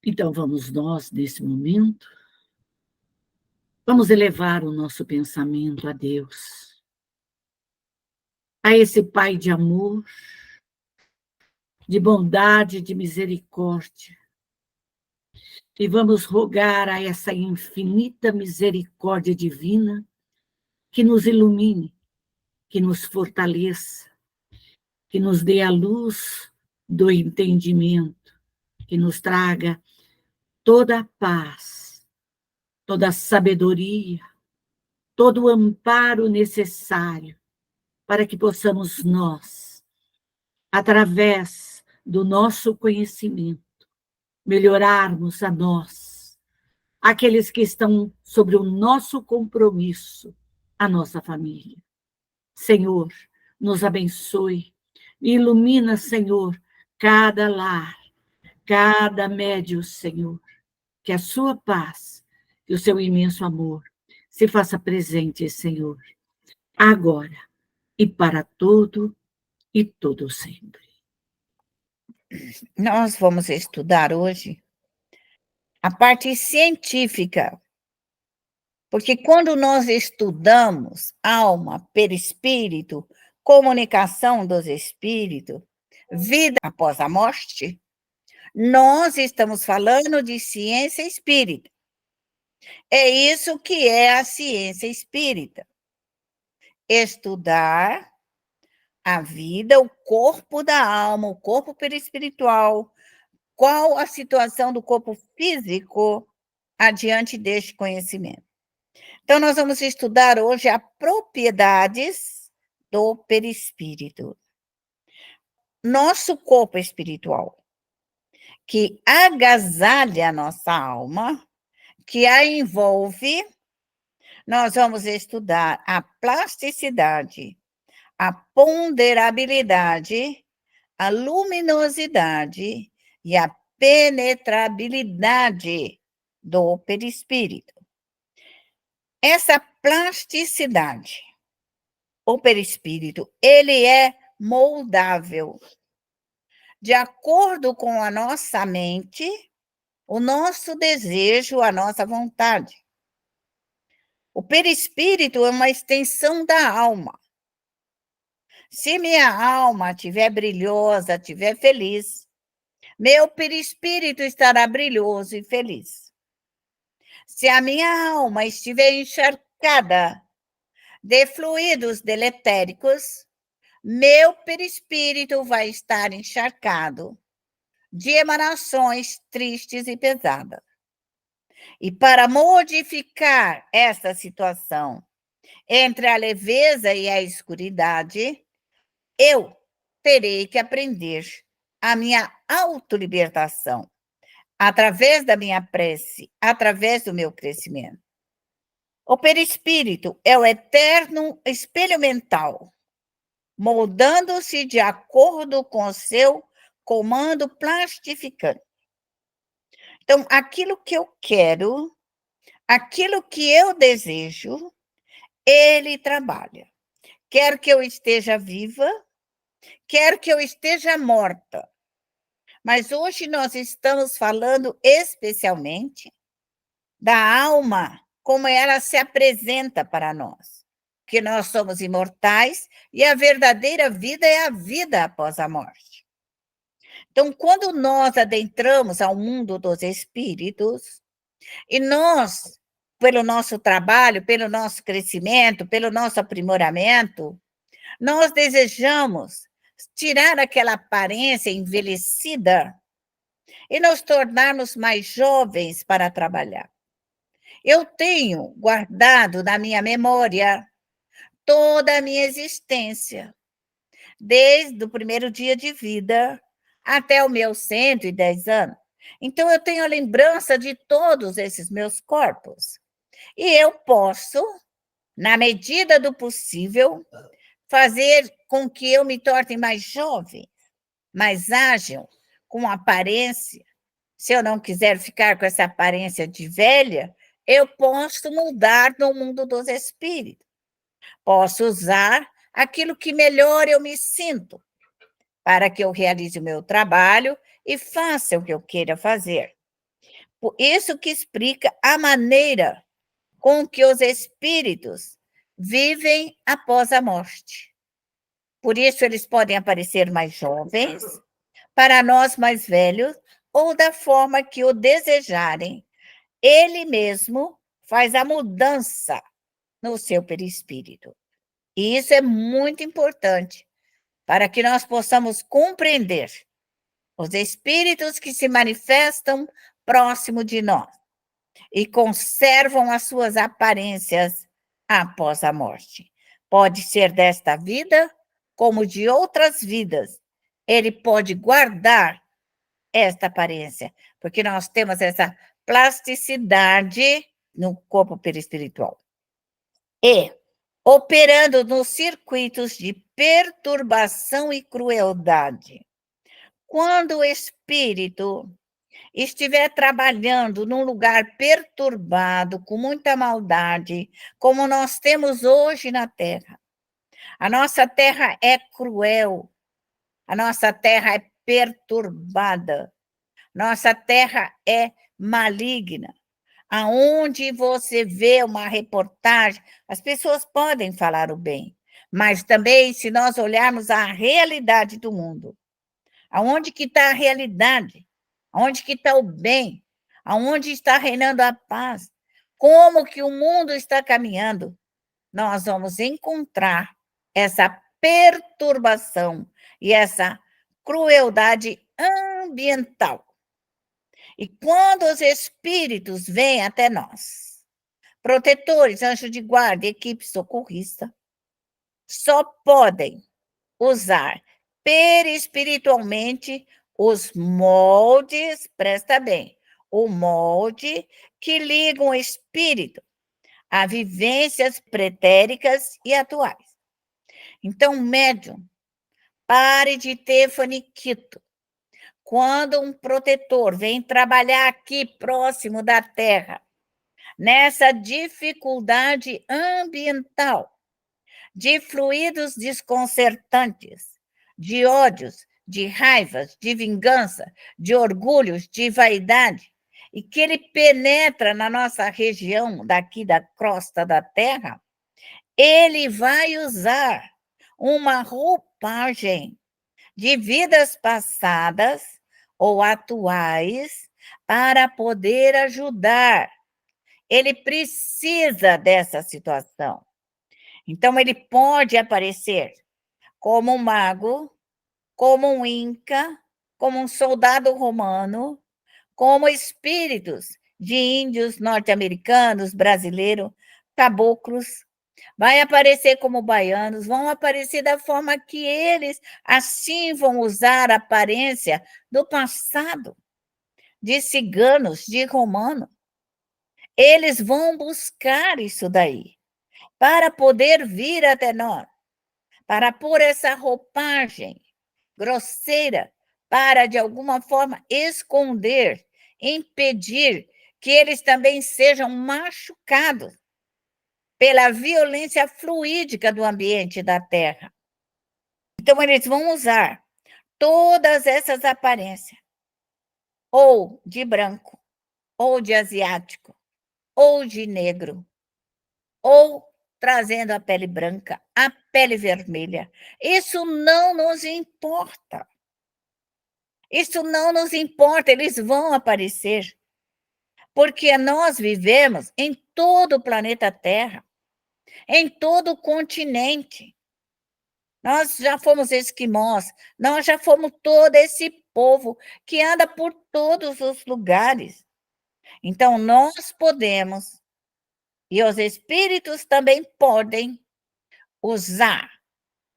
Então, vamos nós, nesse momento, vamos elevar o nosso pensamento a Deus, a esse Pai de amor, de bondade, de misericórdia, e vamos rogar a essa infinita misericórdia divina que nos ilumine, que nos fortaleça, que nos dê a luz do entendimento, que nos traga toda a paz, toda a sabedoria, todo o amparo necessário para que possamos nós, através do nosso conhecimento, melhorarmos a nós, aqueles que estão sobre o nosso compromisso, a nossa família. Senhor, nos abençoe, ilumina, Senhor, cada lar, cada médio, Senhor, que a sua paz e o seu imenso amor se faça presente, Senhor, agora e para todo e todo sempre. Nós vamos estudar hoje a parte científica, porque quando nós estudamos alma, perispírito, comunicação dos espíritos, vida após a morte, nós estamos falando de ciência espírita. É isso que é a ciência espírita. Estudar a vida, o corpo da alma, o corpo perispiritual, qual a situação do corpo físico adiante deste conhecimento. Então, nós vamos estudar hoje as propriedades do perispírito. Nosso corpo espiritual, que agasalha a nossa alma, que a envolve, nós vamos estudar a plasticidade, a ponderabilidade, a luminosidade e a penetrabilidade do perispírito. Essa plasticidade, o perispírito, ele é moldável. De acordo com a nossa mente, o nosso desejo, a nossa vontade. O perispírito é uma extensão da alma. Se minha alma estiver brilhosa, estiver feliz, meu perispírito estará brilhoso e feliz. Se a minha alma estiver encharcada de fluidos deletéricos, meu perispírito vai estar encharcado de emanações tristes e pesadas. E para modificar essa situação entre a leveza e a escuridade, eu terei que aprender a minha autolibertação, através da minha prece, através do meu crescimento. O perispírito é o eterno espelho mental, moldando-se de acordo com o seu comando plastificante. Então, aquilo que eu quero, aquilo que eu desejo, ele trabalha. Quer que eu esteja viva, quer que eu esteja morta. Mas hoje nós estamos falando especialmente da alma, como ela se apresenta para nós. Que nós somos imortais e a verdadeira vida é a vida após a morte. Então, quando nós adentramos ao mundo dos espíritos, e nós, pelo nosso trabalho, pelo nosso crescimento, pelo nosso aprimoramento, nós desejamos tirar aquela aparência envelhecida e nos tornarmos mais jovens para trabalhar. Eu tenho guardado na minha memória toda a minha existência, desde o primeiro dia de vida até o meu 110 anos. Então, eu tenho a lembrança de todos esses meus corpos. E eu posso, na medida do possível, fazer com que eu me torne mais jovem, mais ágil, com aparência. Se eu não quiser ficar com essa aparência de velha, eu posso mudar no mundo dos espíritos. Posso usar aquilo que melhor eu me sinto, para que eu realize o meu trabalho e faça o que eu queira fazer. Isso que explica a maneira com que os espíritos vivem após a morte. Por isso, eles podem aparecer mais jovens, para nós mais velhos, ou da forma que o desejarem. Ele mesmo faz a mudança no seu perispírito. E isso é muito importante para que nós possamos compreender os espíritos que se manifestam próximo de nós e conservam as suas aparências após a morte. Pode ser desta vida, como de outras vidas. Ele pode guardar esta aparência, porque nós temos essa plasticidade no corpo perispiritual. E, operando nos circuitos de perturbação e crueldade, quando o espírito estiver trabalhando num lugar perturbado, com muita maldade, como nós temos hoje na Terra. A nossa Terra é cruel, a nossa Terra é perturbada, nossa Terra é maligna. Aonde você vê uma reportagem, as pessoas podem falar o bem, mas também, se nós olharmos a realidade do mundo, aonde que está a realidade? Aonde que está o bem? Aonde está reinando a paz? Como que o mundo está caminhando? Nós vamos encontrar essa perturbação e essa crueldade ambiental. E quando os espíritos vêm até nós, protetores, anjos de guarda, equipe socorrista, só podem usar perispiritualmente os moldes, presta bem, o molde que liga o espírito a vivências pretéricas e atuais. Então, médium, pare de ter faniquito. Quando um protetor vem trabalhar aqui próximo da Terra, nessa dificuldade ambiental, de fluidos desconcertantes, de ódios, de raivas, de vingança, de orgulhos, de vaidade, e que ele penetra na nossa região daqui da crosta da Terra, ele vai usar uma roupagem de vidas passadas ou atuais para poder ajudar. Ele precisa dessa situação. Então, ele pode aparecer como um mago, como um inca, como um soldado romano, como espíritos de índios norte-americanos, brasileiros, caboclos. Vai aparecer como baianos, vão aparecer da forma que eles assim vão usar a aparência do passado, de ciganos, de romano. Eles vão buscar isso daí, para poder vir até nós, para pôr essa roupagem grosseira, para, de alguma forma, esconder, impedir que eles também sejam machucados pela violência fluídica do ambiente da Terra. Então, eles vão usar todas essas aparências, ou de branco, ou de asiático, ou de negro, ou trazendo a pele branca, a pele vermelha. Isso não nos importa. Isso não nos importa, eles vão aparecer. Porque nós vivemos em todo o planeta Terra, em todo o continente. Nós já fomos esquimós, nós já fomos todo esse povo que anda por todos os lugares. Então, nós podemos, e os espíritos também podem, usar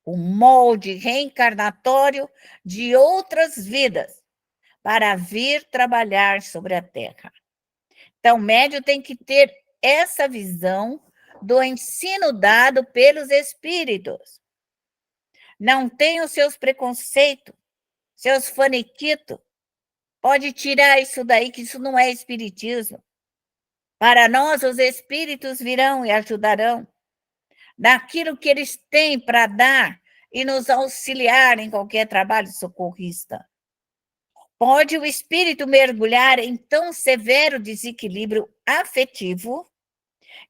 o molde reencarnatório de outras vidas para vir trabalhar sobre a Terra. Então, o médium tem que ter essa visão do ensino dado pelos espíritos. Não tem os seus preconceitos, seus faniquitos. Pode tirar isso daí, que isso não é espiritismo. Para nós, os espíritos virão e ajudarão naquilo que eles têm para dar e nos auxiliar em qualquer trabalho socorrista. Pode o espírito mergulhar em tão severo desequilíbrio afetivo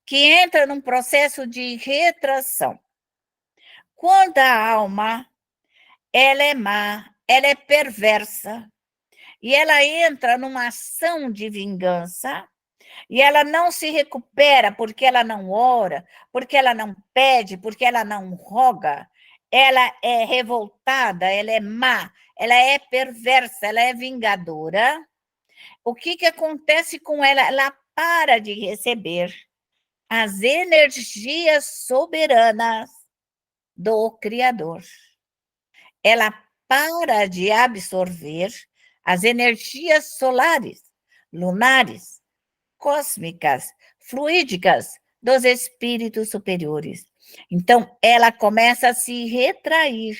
que entra num processo de retração. Quando a alma, ela é má, ela é perversa, e ela entra numa ação de vingança, e ela não se recupera porque ela não ora, porque ela não pede, porque ela não roga, ela é revoltada, ela é má, ela é perversa, ela é vingadora. O que acontece com ela? Ela para de receber as energias soberanas do Criador. Ela para de absorver as energias solares, lunares, cósmicas, fluídicas dos espíritos superiores. Então, ela começa a se retrair,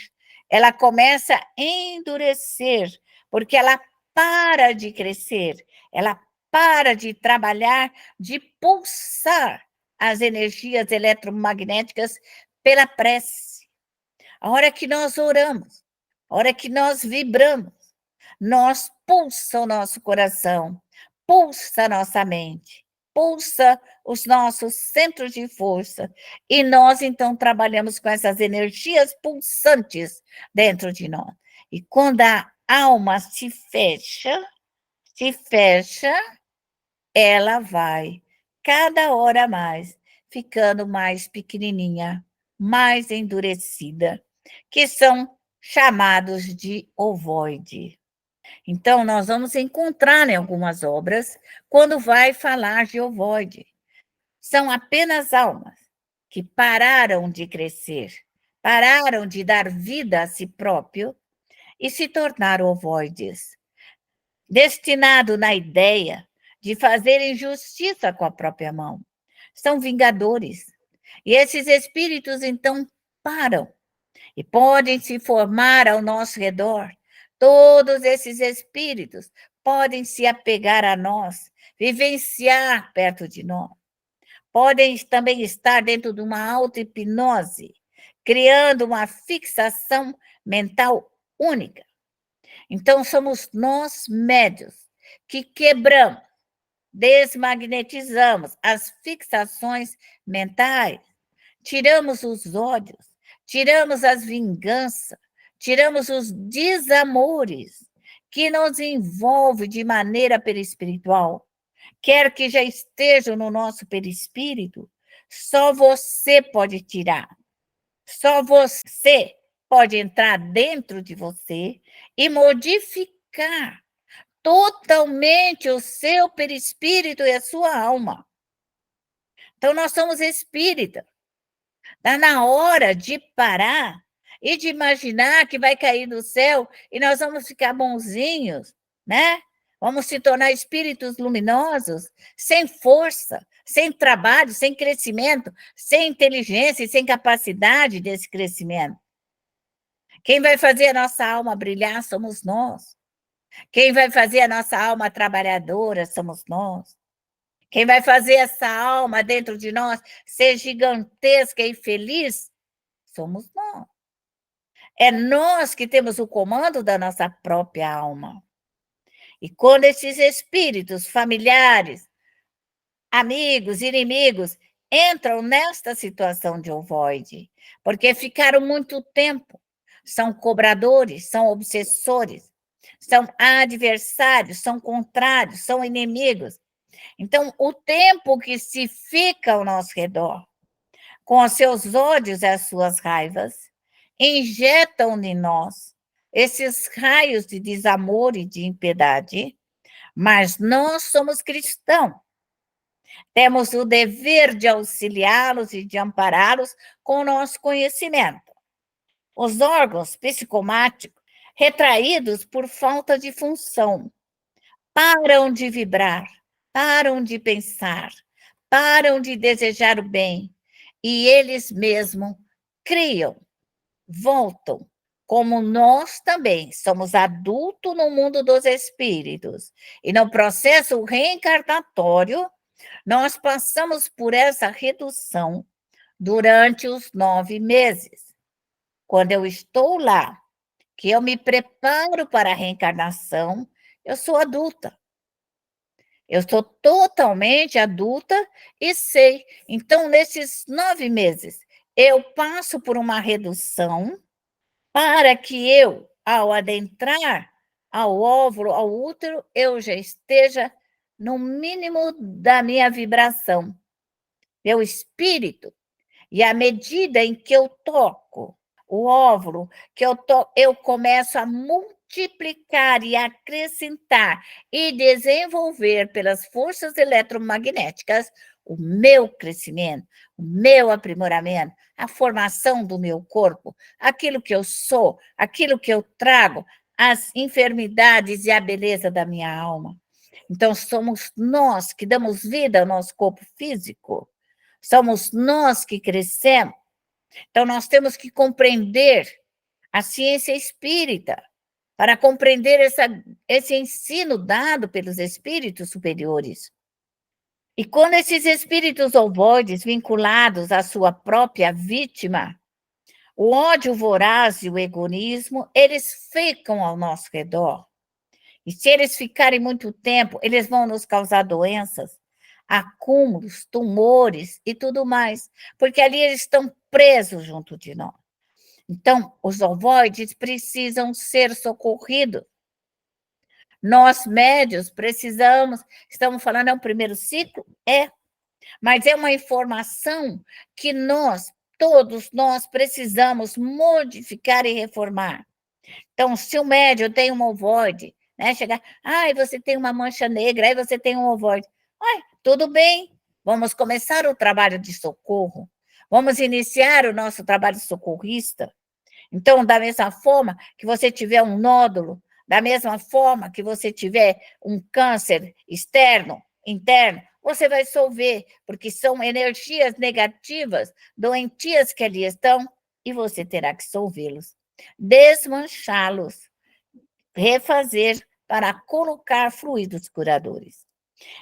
ela começa a endurecer, porque ela para de crescer, ela para de trabalhar, de pulsar as energias eletromagnéticas pela prece. A hora que nós oramos, a hora que nós vibramos, nós pulsa o nosso coração, pulsa a nossa mente, pulsa os nossos centros de força. E nós, então, trabalhamos com essas energias pulsantes dentro de nós. E quando a alma se fecha, ela vai, cada hora mais, ficando mais pequenininha, mais endurecida, que são chamados de ovoide. Então, nós vamos encontrar em algumas obras, quando vai falar de ovoide. São apenas almas que pararam de crescer, pararam de dar vida a si próprio e se tornaram ovoides, destinado na ideia de fazer injustiça com a própria mão. São vingadores. E esses espíritos, então, param e podem se formar ao nosso redor. Todos esses espíritos podem se apegar a nós, vivenciar perto de nós. Podem também estar dentro de uma auto-hipnose, criando uma fixação mental única. Então, somos nós, médios, que quebramos, desmagnetizamos as fixações mentais, tiramos os ódios, tiramos as vinganças, tiramos os desamores que nos envolvem de maneira perispiritual, quer que já estejam no nosso perispírito, só você pode tirar, só você pode entrar dentro de você e modificar totalmente o seu perispírito e a sua alma. Então, nós somos espírita. Está na hora de parar e de imaginar que vai cair do céu e nós vamos ficar bonzinhos, né? Vamos se tornar espíritos luminosos, sem força, sem trabalho, sem crescimento, sem inteligência e sem capacidade desse crescimento. Quem vai fazer a nossa alma brilhar somos nós. Quem vai fazer a nossa alma trabalhadora somos nós. Quem vai fazer essa alma dentro de nós ser gigantesca e feliz somos nós. É nós que temos o comando da nossa própria alma. E quando esses espíritos familiares, amigos, inimigos, entram nesta situação de ovoide, porque ficaram muito tempo, são cobradores, são obsessores, são adversários, são contrários, são inimigos. Então, o tempo que se fica ao nosso redor, com os seus ódios e as suas raivas, injetam em nós esses raios de desamor e de impiedade, mas nós somos cristãos. Temos o dever de auxiliá-los e de ampará-los com o nosso conhecimento. Os órgãos psicomáticos, retraídos por falta de função, param de vibrar, param de pensar, param de desejar o bem, e eles mesmos criam, voltam, como nós também somos adultos no mundo dos espíritos, e no processo reencarnatório, nós passamos por essa redução durante os 9 meses. Quando eu estou lá, que eu me preparo para a reencarnação, Eu sou adulta. Eu sou totalmente adulta e sei. Então, nesses 9 meses, eu passo por uma redução para que eu, ao adentrar ao óvulo, ao útero, eu já esteja no mínimo da minha vibração, meu espírito. E à medida em que eu toco o óvulo, eu começo a multiplicar e acrescentar e desenvolver pelas forças eletromagnéticas o meu crescimento, o meu aprimoramento, a formação do meu corpo, aquilo que eu sou, aquilo que eu trago, as enfermidades e a beleza da minha alma. Então, somos nós que damos vida ao nosso corpo físico. Somos nós que crescemos. Então, nós temos que compreender a ciência espírita para compreender esse ensino dado pelos espíritos superiores. E quando esses espíritos ovoides, vinculados à sua própria vítima, o ódio voraz e o egoísmo, eles ficam ao nosso redor. E se eles ficarem muito tempo, eles vão nos causar doenças, acúmulos, tumores e tudo mais, porque ali eles estão presos junto de nós. Então, os ovoides precisam ser socorridos. Nós, médios, precisamos, estamos falando, é o primeiro ciclo? É, mas é uma informação que nós, todos nós, precisamos modificar e reformar. Então, se o médium tem um ovoide, né, chegar, você tem uma mancha negra, aí você tem um ovoide. Tudo bem, vamos começar o trabalho de socorro, vamos iniciar o nosso trabalho socorrista. Então, da mesma forma que você tiver um nódulo, da mesma forma que você tiver um câncer externo, interno, você vai solver, porque são energias negativas, doentias que ali estão, e você terá que solvê-los, desmanchá-los, refazer para colocar fluidos curadores.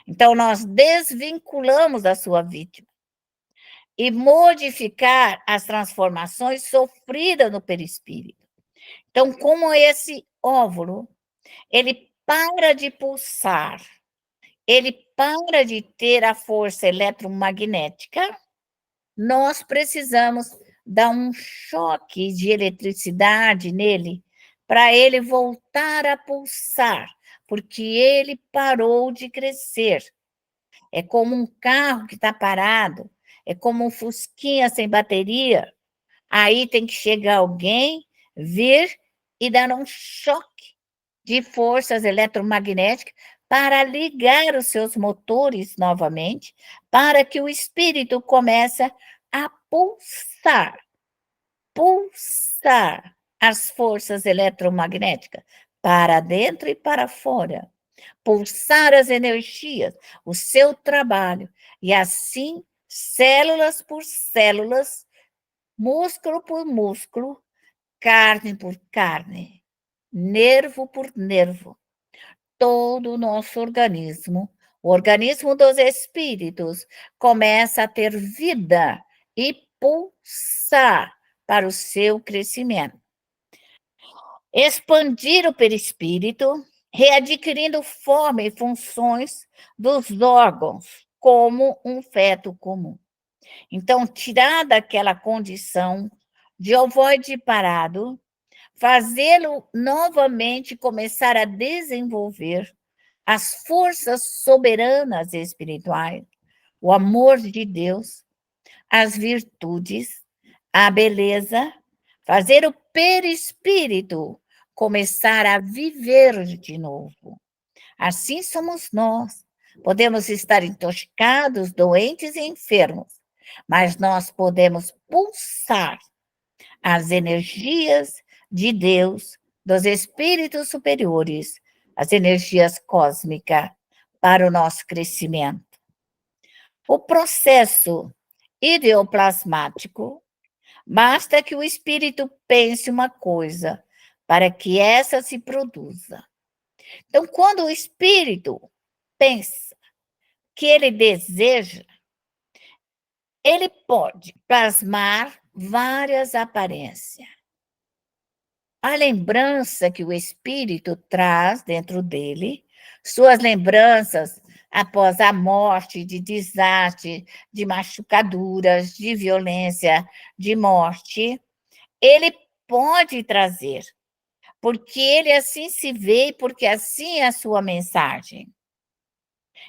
Então, nós desvinculamos a sua vítima e modificar as transformações sofridas no perispírito. Então, como esse óvulo, ele para de pulsar, ele para de ter a força eletromagnética, nós precisamos dar um choque de eletricidade nele para ele voltar a pulsar, porque ele parou de crescer. É como um carro que está parado, é como um fusquinha sem bateria. Aí tem que chegar alguém, vir e dar um choque de forças eletromagnéticas para ligar os seus motores novamente, para que o espírito comece a pulsar as forças eletromagnéticas para dentro e para fora, pulsar as energias, o seu trabalho, e assim, células por células, músculo por músculo, carne por carne, nervo por nervo, todo o nosso organismo, o organismo dos espíritos, começa a ter vida e pulsar para o seu crescimento. Expandir o perispírito, readquirindo forma e funções dos órgãos, como um feto comum. Então, tirar daquela condição de ovoide parado, fazê-lo novamente começar a desenvolver as forças soberanas espirituais, o amor de Deus, as virtudes, a beleza, fazer o perispírito começar a viver de novo. Assim somos nós. Podemos estar intoxicados, doentes e enfermos, mas nós podemos pulsar as energias de Deus, dos espíritos superiores, as energias cósmicas para o nosso crescimento. O processo ideoplasmático, basta que o espírito pense uma coisa para que essa se produza. Então, quando o espírito pensa que ele deseja, ele pode plasmar várias aparências. a lembrança que o espírito traz dentro dele, suas lembranças após a morte, de desastre, de machucaduras, de violência, de morte, ele pode trazer, porque ele assim se vê, porque assim é a sua mensagem.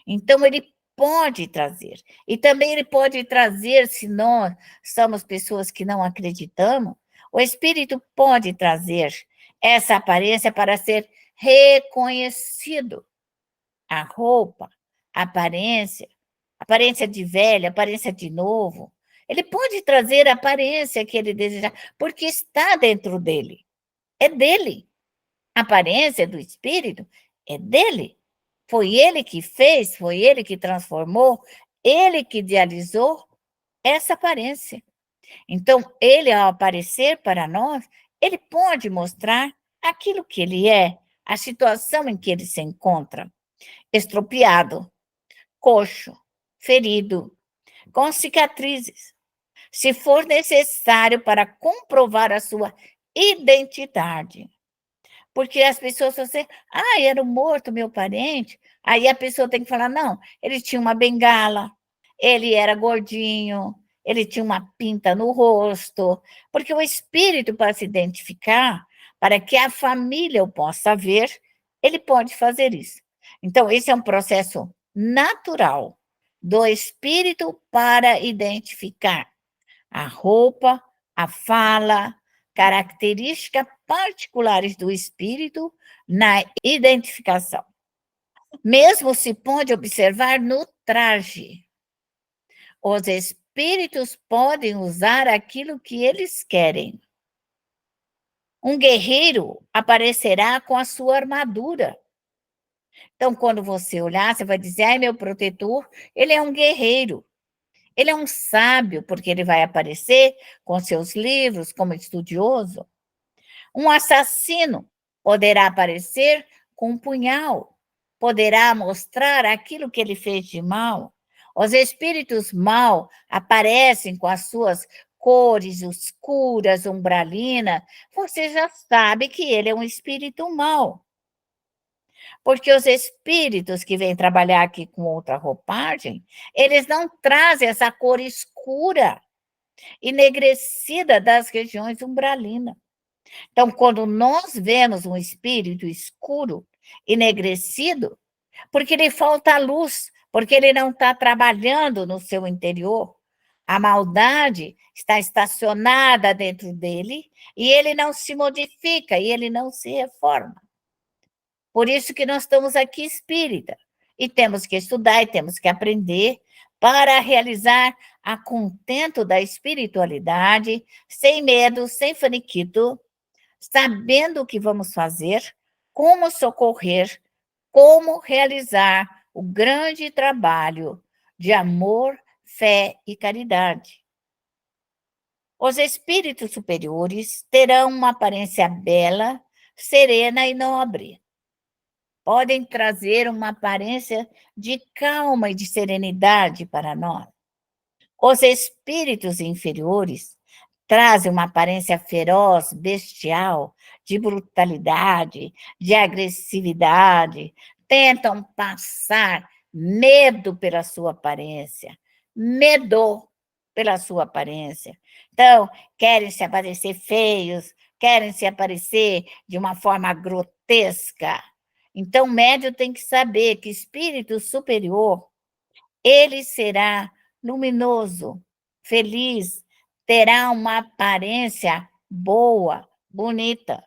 Então, ele pode trazer. E também ele pode trazer, se nós somos pessoas que não acreditamos, o Espírito pode trazer essa aparência para ser reconhecido. A roupa, a aparência de velho, aparência de novo. Ele pode trazer a aparência que ele desejar, porque está dentro dele. É dele. A aparência do Espírito é dele. Foi ele que fez, foi ele que transformou, ele que idealizou essa aparência. Então, ele, ao aparecer para nós, ele pode mostrar aquilo que ele é, a situação em que ele se encontra: estropiado, coxo, ferido, com cicatrizes, se for necessário para comprovar a sua identidade. Porque as pessoas falam assim, era o morto, meu parente. Aí a pessoa tem que falar, não, ele tinha uma bengala, ele era gordinho, ele tinha uma pinta no rosto, porque o espírito, para se identificar, para que a família o possa ver, ele pode fazer isso. Então, esse é um processo natural do espírito para identificar a roupa, a fala, características particulares do espírito na identificação. Mesmo se pode observar no traje. Os espíritos podem usar aquilo que eles querem. Um guerreiro aparecerá com a sua armadura. Então, quando você olhar, você vai dizer, ai, meu protetor, ele é um guerreiro. Ele é um sábio, porque ele vai aparecer com seus livros como estudioso. Um assassino poderá aparecer com um punhal, poderá mostrar aquilo que ele fez de mal. Os espíritos mal aparecem com as suas cores escuras, umbralina. Você já sabe que ele é um espírito mal. Porque os espíritos que vêm trabalhar aqui com outra roupagem, eles não trazem essa cor escura, enegrecida das regiões umbralinas. Então, quando nós vemos um espírito escuro, enegrecido, porque lhe falta luz, porque ele não está trabalhando no seu interior, a maldade está estacionada dentro dele e ele não se modifica, e ele não se reforma. Por isso que nós estamos aqui espírita, e temos que estudar e temos que aprender para realizar a contento da espiritualidade, sem medo, sem faniquito, sabendo o que vamos fazer, como socorrer, como realizar o grande trabalho de amor, fé e caridade. Os espíritos superiores terão uma aparência bela, serena e nobre. Podem trazer uma aparência de calma e de serenidade para nós. Os espíritos inferiores trazem uma aparência feroz, bestial, de brutalidade, de agressividade, tentam passar medo pela sua aparência, medo pela sua aparência. Então, querem se aparecer feios, querem se aparecer de uma forma grotesca. Então, o médium tem que saber que espírito superior, ele será luminoso, feliz, terá uma aparência boa, bonita.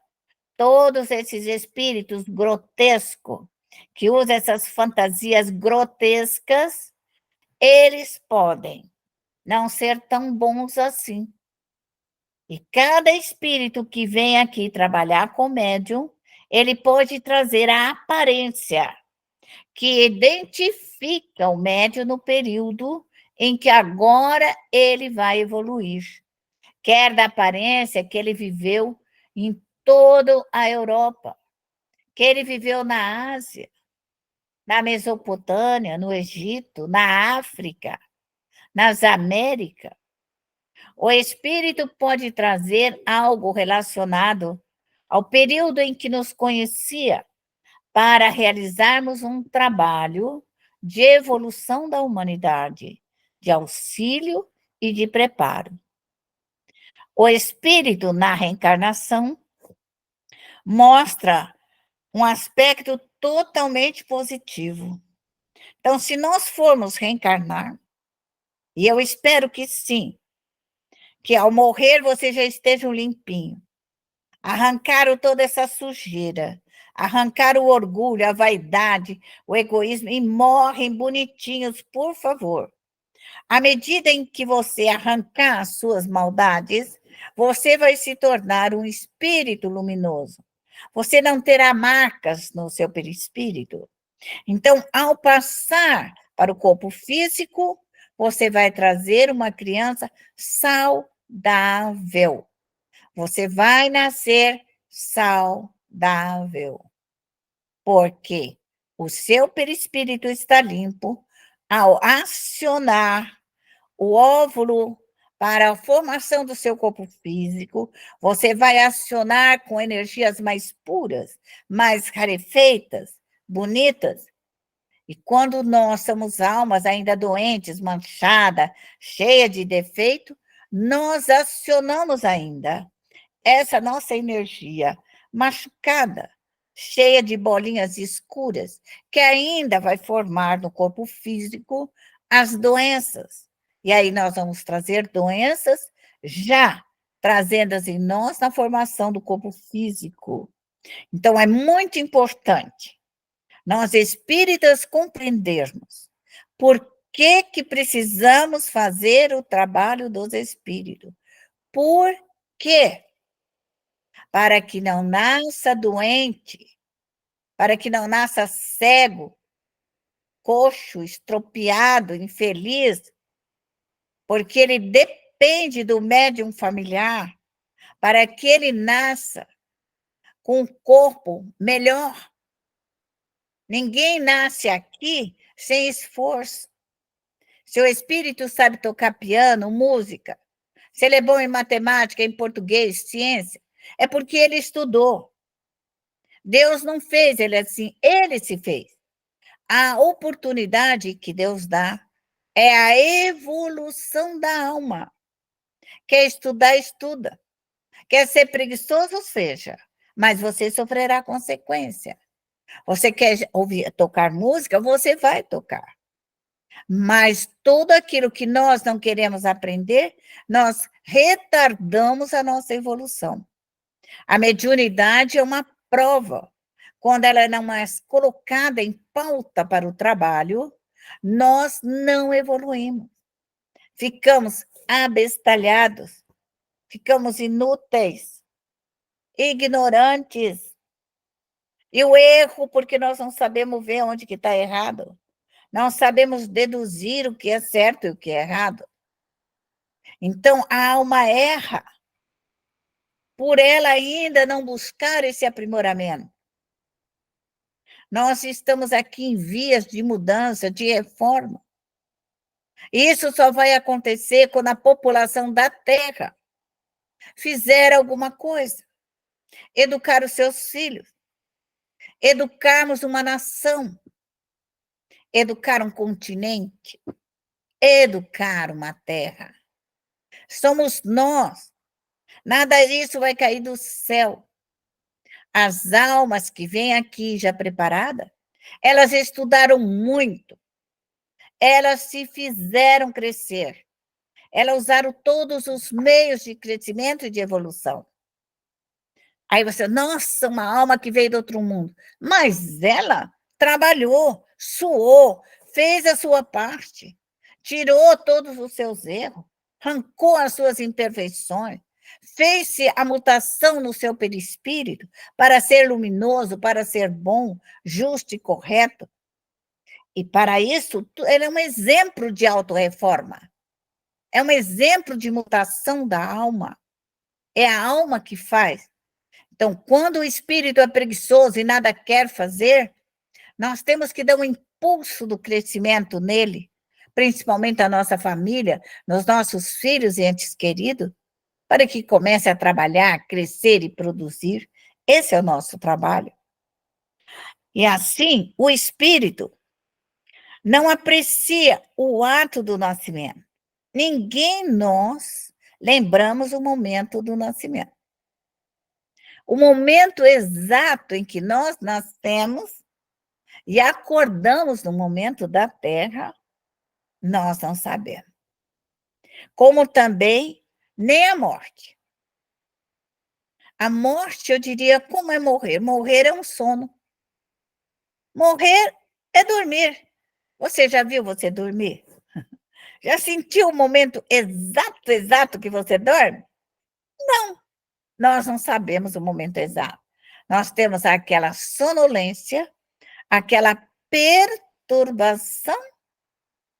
Todos esses espíritos grotescos, que usam essas fantasias grotescas, eles podem não ser tão bons assim. E cada espírito que vem aqui trabalhar com médium, ele pode trazer a aparência que identifica o médium no período em que agora ele vai evoluir. Quer da aparência que ele viveu em toda a Europa, que ele viveu na Ásia, na Mesopotâmia, no Egito, na África, nas Américas. O espírito pode trazer algo relacionado ao período em que nos conhecia, para realizarmos um trabalho de evolução da humanidade, de auxílio e de preparo. O espírito na reencarnação mostra um aspecto totalmente positivo. Então, se nós formos reencarnar, e eu espero que sim, que ao morrer você já esteja limpinho, arrancaram toda essa sujeira, arrancaram o orgulho, a vaidade, o egoísmo e morrem bonitinhos, por favor. À medida em que você arrancar as suas maldades, você vai se tornar um espírito luminoso. Você não terá marcas no seu perispírito. Então, ao passar para o corpo físico, você vai trazer uma criança saudável. Você vai nascer saudável. Porque o seu perispírito está limpo ao acionar o óvulo para a formação do seu corpo físico, você vai acionar com energias mais puras, mais rarefeitas, bonitas. E quando nós somos almas ainda doentes, manchada, cheia de defeito, nós acionamos ainda essa nossa energia machucada, cheia de bolinhas escuras, que ainda vai formar no corpo físico as doenças. E aí nós vamos trazer doenças já trazendo-as em nós na formação do corpo físico. Então, é muito importante nós espíritas compreendermos por que precisamos fazer o trabalho dos espíritos. Por quê? Para que não nasça doente, para que não nasça cego, coxo, estropiado, infeliz, porque ele depende do médium familiar, para que ele nasça com um corpo melhor. Ninguém nasce aqui sem esforço. Se o espírito sabe tocar piano, música, se ele é bom em matemática, em português, ciência, é porque ele estudou. Deus não fez ele assim, ele se fez. A oportunidade que Deus dá é a evolução da alma. Quer estudar, estuda. Quer ser preguiçoso, seja, mas você sofrerá consequência. Você quer ouvir, tocar música, você vai tocar. Mas tudo aquilo que nós não queremos aprender, nós retardamos a nossa evolução. A mediunidade é uma prova. Quando ela não é colocada em pauta para o trabalho, nós não evoluímos. Ficamos abestalhados, ficamos inúteis, ignorantes. E o erro, porque nós não sabemos ver onde que está errado. Não sabemos deduzir o que é certo e o que é errado. Então, a alma erra por ela ainda não buscar esse aprimoramento. Nós estamos aqui em vias de mudança, de reforma. Isso só vai acontecer quando a população da Terra fizer alguma coisa. Educar os seus filhos. Educarmos uma nação. Educar um continente. Educar uma terra. Somos nós. Nada disso vai cair do céu. As almas que vêm aqui já preparadas, elas estudaram muito. Elas se fizeram crescer. Elas usaram todos os meios de crescimento e de evolução. Aí você, nossa, uma alma que veio do outro mundo. Mas ela trabalhou, suou, fez a sua parte, tirou todos os seus erros, arrancou as suas imperfeições, fez-se a mutação no seu perispírito para ser luminoso, para ser bom, justo e correto. E para isso, ele é um exemplo de autorreforma. É um exemplo de mutação da alma. É a alma que faz. Então, quando o espírito é preguiçoso e nada quer fazer, nós temos que dar um impulso do crescimento nele, principalmente a nossa família, nos nossos filhos e entes queridos, para que comece a trabalhar, crescer e produzir. Esse é o nosso trabalho. E assim, o espírito não aprecia o ato do nascimento. Ninguém nós lembramos o momento do nascimento. O momento exato em que nós nascemos e acordamos no momento da Terra, nós não sabemos. Como também nem a morte. A morte, eu diria, como é morrer? Morrer é um sono. Morrer é dormir. Você já viu você dormir? Já sentiu o momento exato que você dorme? Nós não sabemos o momento exato. Nós temos aquela sonolência, aquela perturbação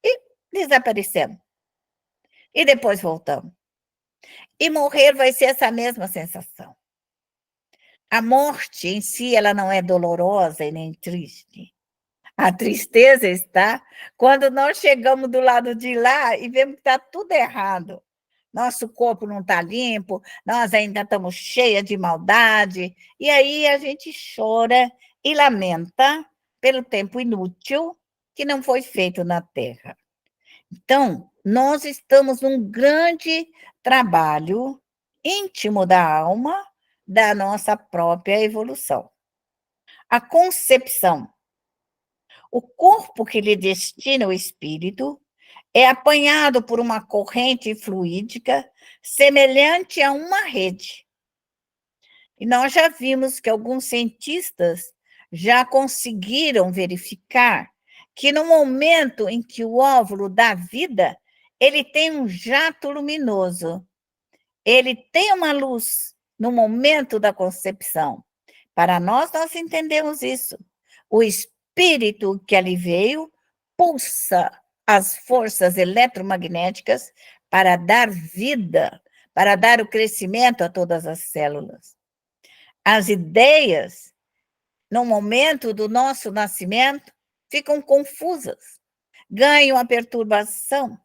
e desaparecemos. E depois voltamos. E morrer vai ser essa mesma sensação. A morte em si, ela não é dolorosa e nem triste. A tristeza está quando nós chegamos do lado de lá e vemos que está tudo errado. Nosso corpo não está limpo, nós ainda estamos cheias de maldade, e aí a gente chora e lamenta pelo tempo inútil que não foi feito na Terra. Então, nós estamos num grande trabalho íntimo da alma, da nossa própria evolução. A concepção. O corpo que lhe destina o espírito é apanhado por uma corrente fluídica semelhante a uma rede. E nós já vimos que alguns cientistas já conseguiram verificar que no momento em que o óvulo dá vida, ele tem um jato luminoso, ele tem uma luz no momento da concepção. Para nós entendemos isso. O espírito que ali veio pulsa as forças eletromagnéticas para dar vida, para dar o crescimento a todas as células. As ideias, no momento do nosso nascimento, ficam confusas, ganham a perturbação.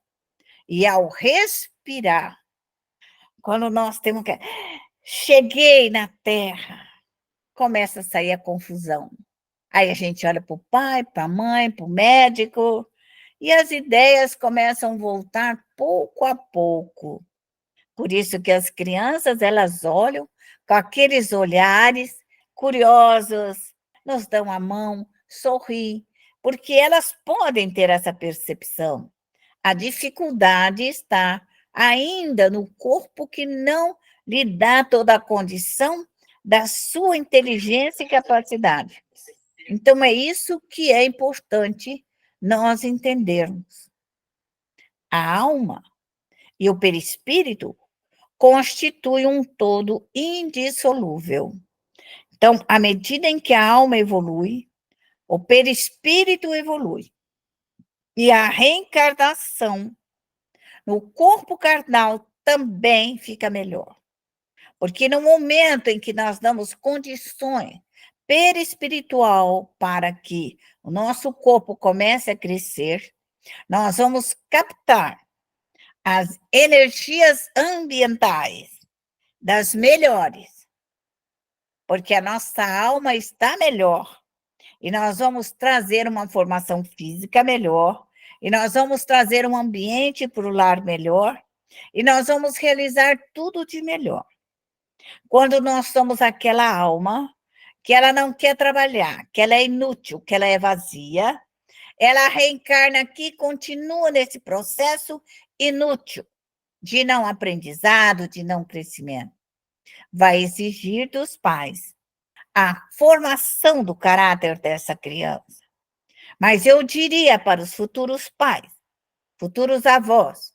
E ao respirar, quando nós temos que... Cheguei na Terra, começa a sair a confusão. Aí a gente olha para o pai, para a mãe, para o médico, e as ideias começam a voltar pouco a pouco. Por isso que as crianças, elas olham com aqueles olhares curiosos, nos dão a mão, sorriem, porque elas podem ter essa percepção. A dificuldade está ainda no corpo que não lhe dá toda a condição da sua inteligência e capacidade. Então, é isso que é importante nós entendermos. A alma e o perispírito constituem um todo indissolúvel. Então, à medida em que a alma evolui, o perispírito evolui. E a reencarnação no corpo carnal também fica melhor. Porque no momento em que nós damos condições perispiritual para que o nosso corpo comece a crescer, nós vamos captar as energias ambientais das melhores, porque a nossa alma está melhor, e nós vamos trazer uma formação física melhor, e nós vamos trazer um ambiente para o lar melhor, e nós vamos realizar tudo de melhor. Quando nós somos aquela alma que ela não quer trabalhar, que ela é inútil, que ela é vazia, ela reencarna aqui, continua nesse processo inútil, de não aprendizado, de não crescimento. Vai exigir dos pais a formação do caráter dessa criança. Mas eu diria para os futuros pais, futuros avós,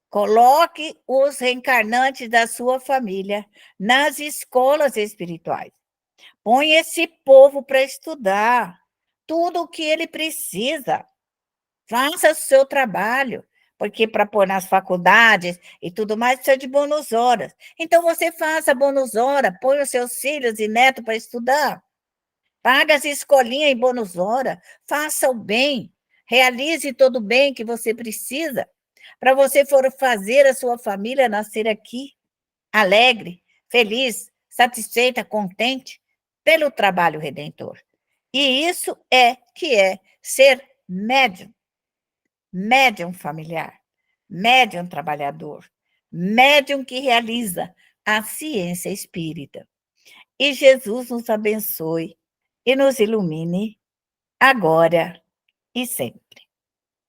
coloque os reencarnantes da sua família nas escolas espirituais. Põe esse povo para estudar tudo o que ele precisa. Faça o seu trabalho, porque para pôr nas faculdades e tudo mais precisa de bônus horas. Então, você faça bônus hora, põe os seus filhos e netos para estudar. Paga as escolinhas em bônus hora, faça o bem, realize todo o bem que você precisa, para você for fazer a sua família nascer aqui, alegre, feliz, satisfeita, contente, pelo trabalho redentor. E isso que é ser médium, médium familiar, médium trabalhador, médium que realiza a ciência espírita. E Jesus nos abençoe e nos ilumine agora e sempre.